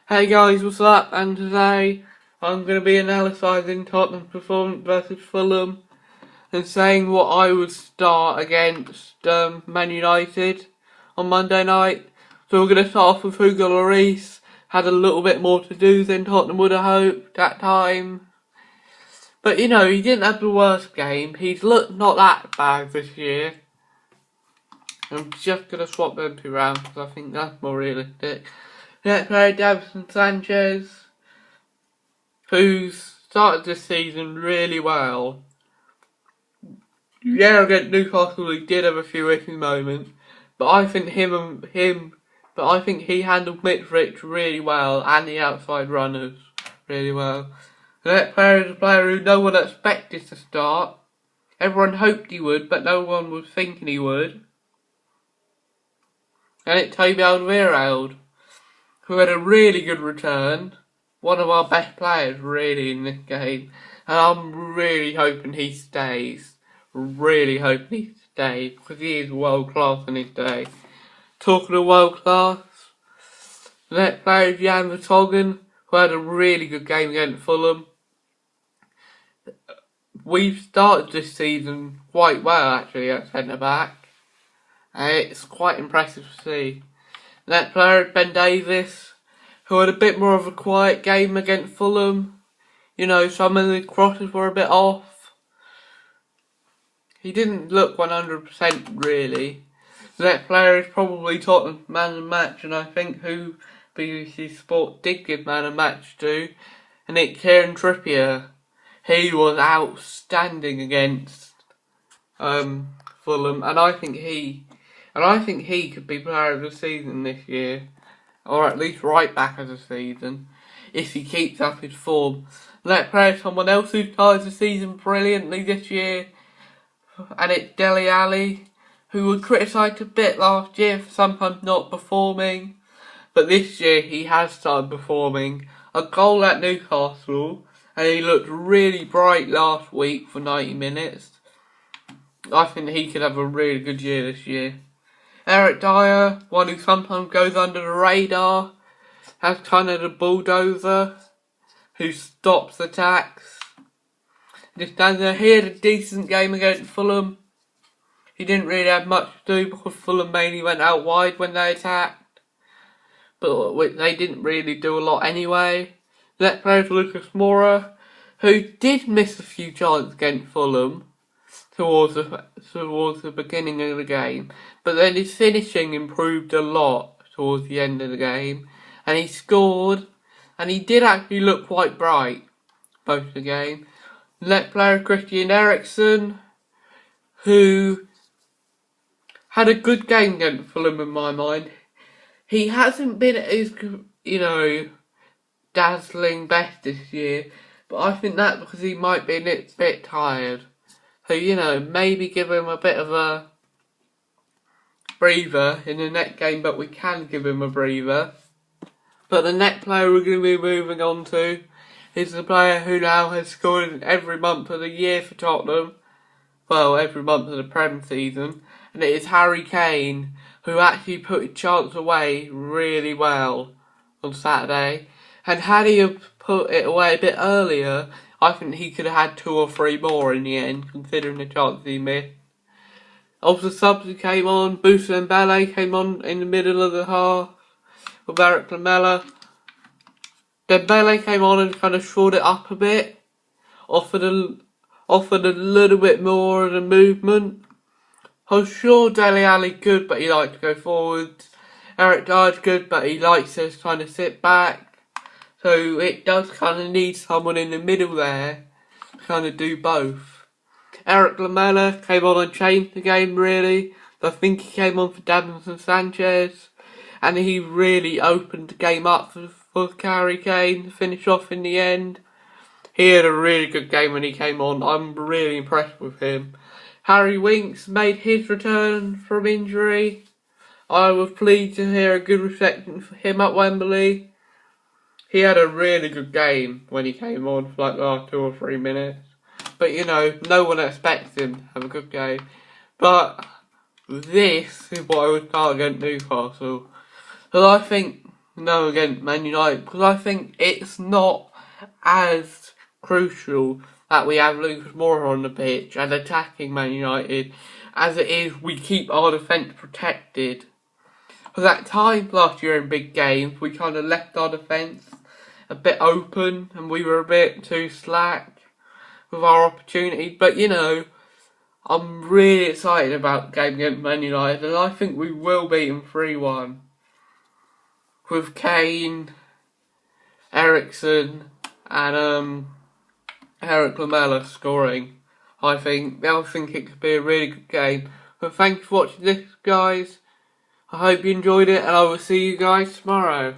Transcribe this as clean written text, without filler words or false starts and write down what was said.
Hey guys, what's up? And today I'm going to be analysing Tottenham's performance versus Fulham and saying what I would start against Man United on Monday night. So we're going to start off with Hugo Lloris. Had a little bit more to do than Tottenham would have hoped that time. But he didn't have the worst game. He's looked not that bad this year. I'm just going to swap them two around because I think that's more realistic. Next player, Davinson Sanchez, who's started this season really well. Yeah, against Newcastle he did have a few iffy moments, but I think he handled Mitrovic really well and the outside runners really well. The next player is a player who no one expected to start. Everyone hoped he would, but no one was thinking he would. And it's Toby Alderweireld, who had a really good return. One of our best players really in this game. And I'm really hoping he stays. Really hoping he stays. Because he is world class in his day. Talking of world class, the next player is Jan Vertonghen, who had a really good game against Fulham. We've started this season quite well actually at centre back. And it's quite impressive to see. The next player is Ben Davies, who had a bit more of a quiet game against Fulham. Some of the crosses were a bit off. He didn't look 100% really. The next player is probably Tottenham man of the match, and I think who BBC Sport did give man of the match to, and it's Kieran Trippier. He was outstanding against Fulham, and I think he could be player of the season this year, or at least right back of the season, if he keeps up his form. Let's play someone else who started the season brilliantly this year, and it's Dele Alli, who was criticised a bit last year for sometimes not performing, but this year he has started performing. A goal at Newcastle, and he looked really bright last week for 90 minutes. I think he could have a really good year this year. Eric Dyer, one who sometimes goes under the radar, has kind of the bulldozer who stops attacks. Just stands there. He had a decent game against Fulham. He didn't really have much to do because Fulham mainly went out wide when they attacked. But they didn't really do a lot anyway. Next player is Lucas Moura, who did miss a few chances against Fulham towards the beginning of the game, but then his finishing improved a lot towards the end of the game, and he scored, and he did actually look quite bright most of the game. The next player is Christian Eriksen, who had a good game against Fulham in my mind. He hasn't been at his, dazzling best this year, but I think that's because he might be a bit tired. So, maybe give him a bit of a breather in the next game, but we can give him a breather. But the next player we're going to be moving on to is the player who now has scored every month of the year for Tottenham. Well, every month of the Prem season. And it is Harry Kane, who actually put his chance away really well on Saturday. And had he have put it away a bit earlier, I think he could have had 2 or 3 more in the end, considering the chances he missed. Of the subs who came on, Boussaint Dembele came on in the middle of the half with Eric Lamela. Dembele came on and kind of shored it up a bit, offered a little bit more of the movement. I was sure Dele Alli good, but he liked to go forwards. Eric Dyer's good, but he likes to kind of sit back. So it does kind of need someone in the middle there to kind of do both. Eric Lamela came on and changed the game really. I think he came on for Davinson Sanchez, and he really opened the game up for Harry Kane to finish off in the end. He had a really good game when he came on. I'm really impressed with him. Harry Winks made his return from injury. I was pleased to hear a good reception for him at Wembley. He had a really good game when he came on for like the last 2 or 3 minutes. But no one expects him to have a good game. But this is what I would start against Newcastle. So I think No against Man United, because I think it's not as crucial that we have Lucas Moura on the pitch and attacking Man United as it is we keep our defence protected. Because at times last year in big games we kind of left our defence a bit open and we were a bit too slack with our opportunities. But you know, I'm really excited about the game against Man United and I think we will beat them 3-1. With Kane, Eriksen and Eric Lamela scoring. I think it could be a really good game. But thank you for watching this, guys. I hope you enjoyed it and I will see you guys tomorrow.